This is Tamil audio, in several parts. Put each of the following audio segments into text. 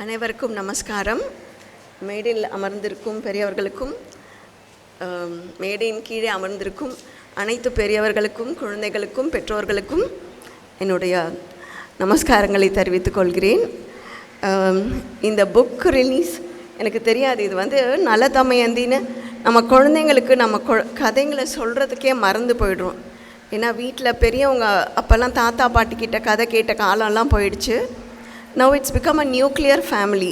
அனைவருக்கும் நமஸ்காரம். மேடையில் அமர்ந்திருக்கும் பெரியவர்களுக்கும் மேடையின் கீழே அமர்ந்திருக்கும் அனைத்து பெரியவர்களுக்கும் குழந்தைகளுக்கும் பெற்றோர்களுக்கும் என்னுடைய நமஸ்காரங்களை தெரிவித்துக் கொள்கிறேன். இந்த புக் ரிலீஸ் எனக்கு தெரியாது. இது நல தமயந்தின்னு நம்ம குழந்தைங்களுக்கு நம்ம கதைங்களை சொல்கிறதுக்கே மறந்து போயிடுறோம். ஏன்னா வீட்டில் பெரியவங்க அப்போல்லாம் தாத்தா பாட்டிக்கிட்ட கதை கேட்ட காலம்லாம் போயிடுச்சு. Now it's become a nuclear family.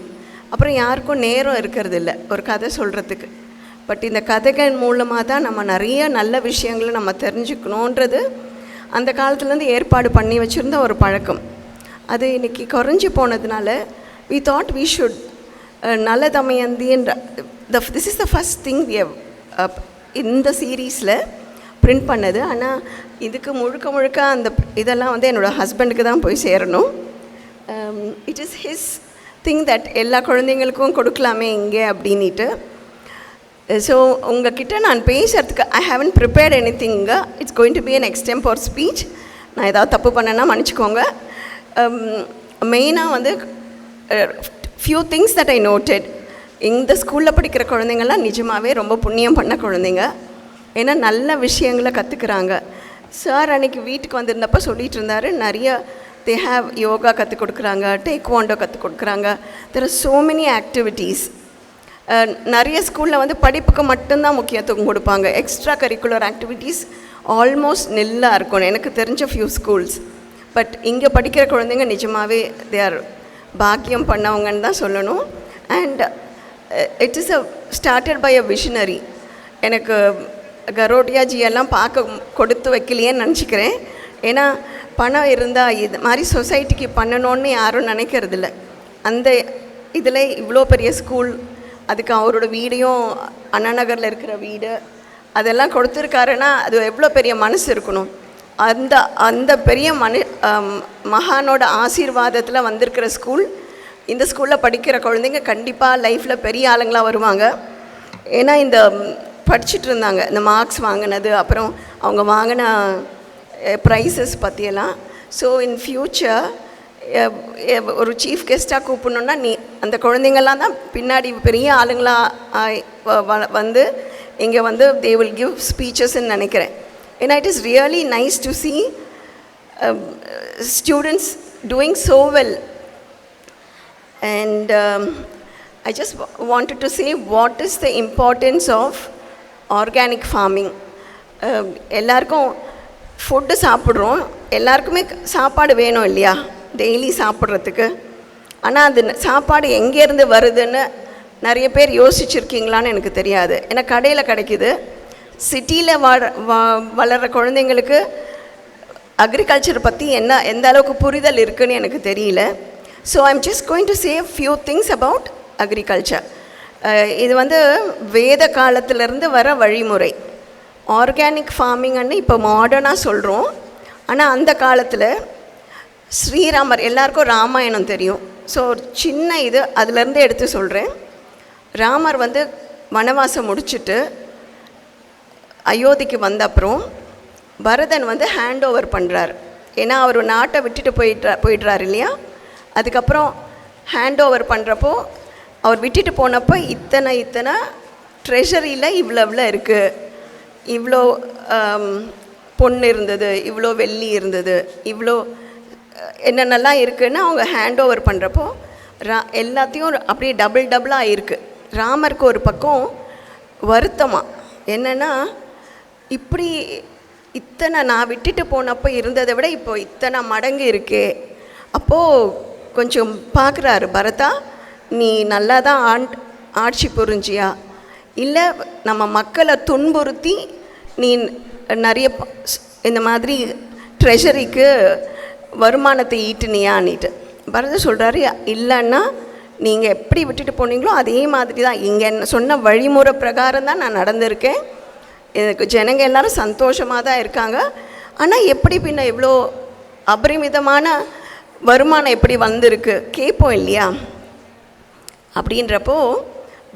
அப்புறம் யாருக்கும் நேரம் இருக்கிறது இல்லை ஒரு கதை சொல்கிறதுக்கு. பட் இந்த கதைகள் மூலமாக தான் நம்ம நிறைய நல்ல விஷயங்களை நம்ம தெரிஞ்சுக்கணுன்றது அந்த காலத்துலேருந்து ஏற்பாடு பண்ணி வச்சுருந்த ஒரு பழக்கம். அது இன்றைக்கி குறைஞ்சி போனதுனால we thought we should Nala தமயந்தின்ற this is the first thing we have இந்த சீரீஸில் பிரிண்ட் பண்ணது. ஆனால் இதுக்கு முழுக்க அந்த இதெல்லாம் என்னோடய ஹஸ்பண்டுக்கு தான் போய் சேரணும். It is his thing that எல்லா குழந்தைங்களுக்கும் கொடுக்கலாமே இங்கே அப்படின்ட்டு. ஸோ உங்ககிட்ட நான் பேசுகிறதுக்கு I haven't prepared anything. It's going to be an extempore speech. நான் ஏதாவது தப்பு பண்ணேன்னா மன்னிச்சிக்கோங்க. மெயினாக few things that I noted. இந்த ஸ்கூலில் படிக்கிற குழந்தைங்கள்லாம் நிஜமாகவே ரொம்ப புண்ணியம் பண்ண குழந்தைங்க. ஏன்னா நல்ல விஷயங்களை கற்றுக்குறாங்க. சார் அன்றைக்கி வீட்டுக்கு வந்திருந்தப்போ சொல்லிகிட்டு இருந்தார், நிறைய they have யோகா கற்றுக் கொடுக்குறாங்க, டேக்வாண்டோ கற்றுக் கொடுக்குறாங்க. there are so many activities. நிறைய ஸ்கூலில் படிப்புக்கு மட்டும்தான் முக்கியத்துவம் கொடுப்பாங்க. எக்ஸ்ட்ரா கரிக்குலர் ஆக்டிவிட்டீஸ் ஆல்மோஸ்ட் நெல்லாக இருக்கும் எனக்கு தெரிஞ்ச ஃபியூ ஸ்கூல்ஸ். பட் இங்கே படிக்கிற குழந்தைங்க நிஜமாகவே தே ஆர் பாக்கியம் பண்ணவங்கன்னு தான் சொல்லணும். And it is started by a visionary. எனக்கு கரோடியாஜியெல்லாம் கொடுத்து வைக்கலையேன்னு நினச்சிக்கிறேன். ஏன்னா பணம் இருந்தால் இது மாதிரி சொசைட்டிக்கு பண்ணணுன்னு யாரும் நினைக்கிறதில்ல. அந்த இதில் இவ்வளோ பெரிய ஸ்கூல், அதுக்கு அவரோட வீடையும் அண்ணா நகரில் இருக்கிற வீடு அதெல்லாம் கொடுத்துருக்காருன்னா அது எவ்வளோ பெரிய மனசு இருக்கணும். அந்த பெரிய மகானோட ஆசீர்வாதத்தில் வந்திருக்கிற ஸ்கூல். இந்த ஸ்கூலில் படிக்கிற குழந்தைங்க கண்டிப்பாக லைஃப்பில் பெரிய ஆளுங்களாக வருவாங்க. ஏன்னா இந்த படிச்சுட்டு இருந்தாங்க இந்த மார்க்ஸ் வாங்கினது, அப்புறம் அவங்க வாங்கின ப்ரைஸஸ் பற்றியெல்லாம். ஸோ இன் ஃப்யூச்சர் ஒரு சீஃப் கெஸ்ட்டாக கூப்பிடணுன்னா அந்த குழந்தைங்கள்லாம் தான் பின்னாடி பெரிய ஆளுங்களாக இங்கே தே வில் கிவ் ஸ்பீச்சஸ்ன்னு நினைக்கிறேன். ஏன்னா it is really nice to see students doing so well. And I just wanted to say what is the importance of organic farming. எல்லாருக்கும் ஃபுட்டு சாப்பிட்றோம், எல்லாருக்குமே சாப்பாடு வேணும் இல்லையா டெய்லி சாப்பிட்றதுக்கு. ஆனால் அது சாப்பாடு எங்கேருந்து வருதுன்னு நிறைய பேர் யோசிச்சுருக்கீங்களான்னு எனக்கு தெரியாது. ஏன்னா கடையில் கிடைக்கிது. சிட்டியில் வளர்கிற குழந்தைங்களுக்கு அக்ரிகல்ச்சர் பற்றி எந்த அளவுக்கு புரிதல் இருக்குதுன்னு எனக்கு தெரியல. So I am just going to say few things about agriculture. இது வேத காலத்திலேருந்து வர வழிமுறை. ஆர்கானிக் ஃபார்மிங்னு இப்போ மாடர்னாக சொல்கிறோம். ஆனால் அந்த காலத்தில் ஸ்ரீராமர், எல்லாருக்கும் ராமாயணம் தெரியும். ஸோ ஒரு சின்ன இது அதிலேருந்து எடுத்து சொல்கிறேன். ராமர் வனவாசம் முடிச்சுட்டு அயோத்திக்கு வந்த அப்புறம் பரதன் ஹேண்ட் ஓவர் பண்ணுறார். ஏன்னா அவர் நாட்டை விட்டுட்டு போயிடுறார் இல்லையா. அதுக்கப்புறம் ஹேண்ட் ஓவர் பண்ணுறப்போ அவர் விட்டுட்டு போனப்போ இத்தனை ட்ரெஷரியில் இவ்வளோ இருக்குது, இவ்வளோ பொண்ணு இருந்தது, இவ்வளோ வெள்ளி இருந்தது, இவ்வளோ என்னென்னலாம் இருக்குதுன்னு அவங்க ஹேண்ட் ஓவர் பண்ணுறப்போ எல்லாத்தையும் அப்படியே டபுளாக இருக்குது. ராமருக்கு ஒரு பக்கம் வருத்தமாக என்னென்னா, இப்படி நான் விட்டுட்டு போனப்போ இருந்ததை விட இப்போ இத்தனை மடங்கு இருக்கே. அப்போது கொஞ்சம் பார்க்குறாரு, பரதா நீ நல்லா தான் ஆட்சி புரிஞ்சியா, இல்லை நம்ம மக்களை துன்புறுத்தி நீ நிறைய இந்த மாதிரி ட்ரெஷரிக்கு வருமானத்தை ஈட்டுனியான்னுட்டு. பரதர் சொல்கிறாரு, இல்லைன்னா நீங்கள் எப்படி விட்டுட்டு போனீங்களோ அதே மாதிரி தான் இங்கே சொன்ன வழிமுறை பிரகாரம் தான் நான் நடந்திருக்கேன். எனக்கு ஜனங்க எல்லோரும் சந்தோஷமாக தான் இருக்காங்க. ஆனால் எப்படி பின்ன இவ்வளோ அபரிமிதமான வருமானம் எப்படி வந்திருக்கு கேட்போம் இல்லையா. அப்படின்றப்போ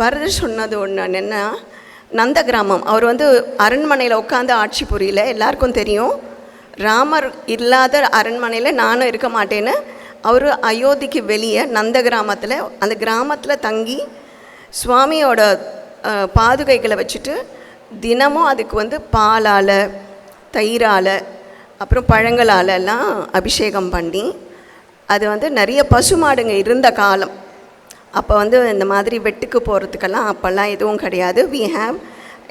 பரதர் சொன்னது ஒன்று என்னென்னா, நந்த கிராமம் அவர் அரண்மனையில் உட்காந்து ஆட்சி புரியல. எல்லாருக்கும் தெரியும் ராமர் இல்லாத அரண்மனையில் நானும் இருக்க மாட்டேன்னு அவர் அயோத்திக்கு வெளியே நந்த கிராமத்தில், அந்த கிராமத்தில் தங்கி சுவாமியோட பாதுகைகளை வச்சுட்டு தினமும் அதுக்கு வந்து பாலால், தயிரால், அப்புறம் பழங்களால் எல்லாம் அபிஷேகம் பண்ணி, அது வந்து நிறைய பசுமாடுங்க இருந்த காலம். அப்போ வந்து இந்த மாதிரி வெட்டுக்கு போகிறதுக்கெல்லாம் அப்போல்லாம் எதுவும் கிடையாது.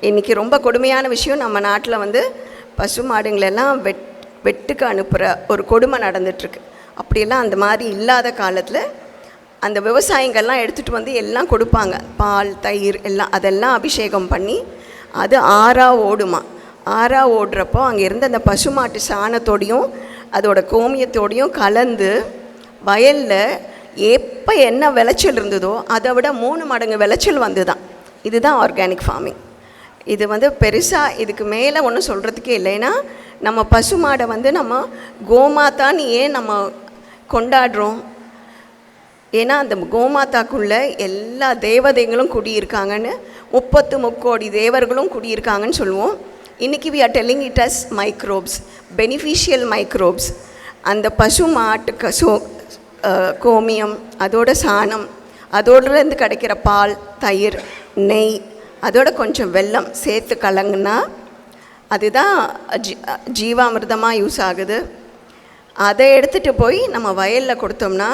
இன்றைக்கி ரொம்ப கொடுமையான விஷயம், நம்ம நாட்டில் வந்து பசுமாடுங்களெல்லாம் வெட்டுக்கு அனுப்புகிற ஒரு கொடுமை நடந்துகிட்ருக்கு. அப்படியெல்லாம் அந்த மாதிரி இல்லாத காலத்தில் அந்த விவசாயிங்கள்லாம் எடுத்துகிட்டு வந்து எல்லாம் கொடுப்பாங்க, பால், தயிர் எல்லாம். அதெல்லாம் அபிஷேகம் பண்ணி அது ஓடுமா. ஓடுறப்போ அங்கே இருந்த அந்த பசுமாட்டு சாணத்தோடையும் அதோட கோமியத்தோடையும் கலந்து வயலில் எப்போ என்ன விளைச்சல் இருந்ததோ அதை விட 3 மடங்கு விளைச்சல் வந்து தான். இதுதான் ஆர்கானிக் ஃபார்மிங். இது வந்து பெருசாக இதுக்கு மேலே ஒன்றும் சொல்கிறதுக்கே இல்லை. ஏன்னா நம்ம பசுமாடை வந்து நம்ம கோமாதான்னு ஏன் நம்ம கொண்டாடுறோம்? ஏன்னா அந்த கோமாதாக்குள்ளே எல்லா தேவதைகளும் குடியிருக்காங்கன்னு, 33 கோடி தேவர்களும் குடியிருக்காங்கன்னு சொல்லுவோம். இன்றைக்கி we are telling it as microbes, beneficial microbes. அந்த பசு மாட்டு கோமியம், அதோட சாணம், அதோடலேருந்து கிடைக்கிற பால், தயிர், நெய், அதோட கொஞ்சம் வெல்லம் சேர்த்து கலங்குனா அதுதான் ஜீவாமிர்தமாக யூஸ் ஆகுது. அதை எடுத்துகிட்டு போய் நம்ம வயலில் கொடுத்தோம்னா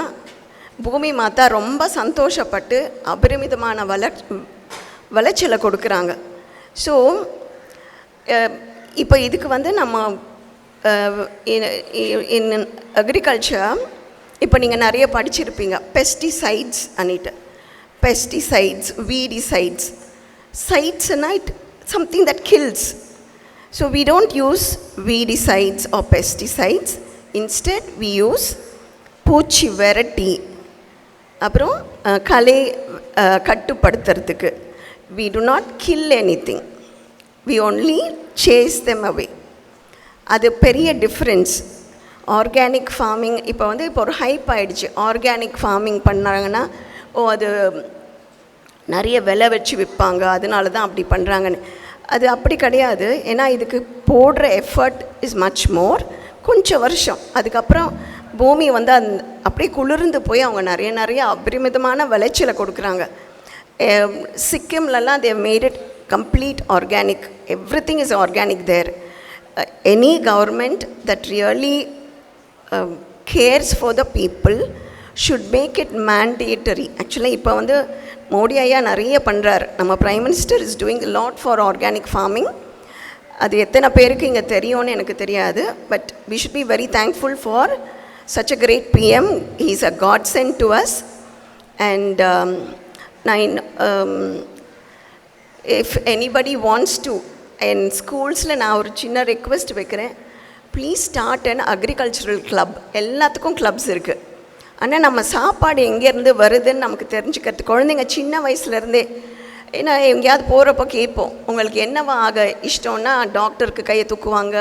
பூமி மாதா ரொம்ப சந்தோஷப்பட்டு அபரிமிதமான விளைச்சலை கொடுக்குறாங்க. ஸோ இப்போ இதுக்கு வந்து நம்ம இன் அக்ரிகல்ச்சர் இப்போ நீங்கள் நிறைய படிச்சிருப்பீங்க, பெஸ்டிசைட்ஸ் அன்னிட்டு. Pesticides, weedicides. Sites something that kills. So we don't use weedicides or pesticides. Instead we use பூச்சி விரட்டி, அப்புறம் களை கட்டுப்படுத்துறதுக்கு. We do not kill anything. We only chase them away. அது பெரிய டிஃப்ரென்ஸ். ஆர்கானிக் ஃபார்மிங் இப்போ ஒரு ஹைப் ஆகிடுச்சு. ஆர்கானிக் ஃபார்மிங் பண்ணாங்கன்னா அது நிறைய விலை வச்சு விற்பாங்க, அதனால தான் அப்படி பண்ணுறாங்கன்னு. அது அப்படி கிடையாது. ஏன்னா இதுக்கு போடுற எஃபர்ட் இஸ் மச் மோர். கொஞ்சம் வருஷம் அதுக்கப்புறம் பூமி வந்து அப்படியே குளிர்ந்து போய் அவங்க நிறைய அபரிமிதமான விளைச்சலை கொடுக்குறாங்க. சிக்கிம்லலாம் they made it complete organic. Everything is organic there. Any government that really cares for the people should make it mandatory. ஆக்சுவலாக இப்போ மோடி ஐயா நிறைய பண்ணுறாரு. நம்ம prime minister is doing lot for organic farming. அது எத்தனை பேருக்கு இங்கே தெரியும்னு எனக்கு தெரியாது. But we should be very thankful for such a great PM. He is a godsend to us. And if anybody wants to, in schools-la நான் ஒரு சின்ன ரெக்வெஸ்ட் வைக்கிறேன், please start an agricultural club. எல்லாத்துக்கும் கிளப்ஸ் இருக்குது. ஆனால் நம்ம சாப்பாடு எங்கேருந்து வருதுன்னு நமக்கு தெரிஞ்சுக்கிறது. குழந்தைங்க சின்ன வயசுலேருந்தே, ஏன்னா எங்கேயாவது போகிறப்போ கேட்போம், உங்களுக்கு என்னவா ஆக இஷ்டம்னா டாக்டருக்கு கையை தூக்குவாங்க,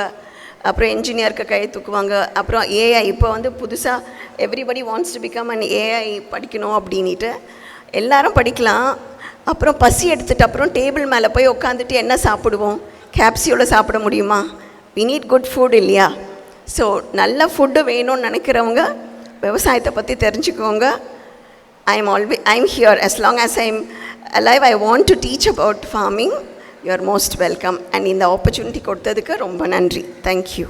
அப்புறம் என்ஜினியருக்கு கையை தூக்குவாங்க, அப்புறம் ஏஐ. இப்போ புதுசாக everybody wants to become and AI படிக்கணும் அப்படின்ட்டு எல்லாரும் படிக்கலாம். அப்புறம் பசி எடுத்துகிட்டு அப்புறம் டேபிள் மேலே போய் உட்காந்துட்டு என்ன சாப்பிடுவோம்? கேப்சியூவில் சாப்பிட முடியுமா? வி நீட் குட் ஃபுட் இல்லையா? ஸோ நல்ல ஃபுட்டு வேணும்னு நினைக்கிறவங்க விவசாயத்தை பற்றி தெரிஞ்சுக்கோங்க. I'm here. As long as I'm alive, I want to teach about farming. You are most welcome. And இந்த ஆப்பர்ச்சுனிட்டி கொடுத்ததுக்கு ரொம்ப நன்றி. Thank you.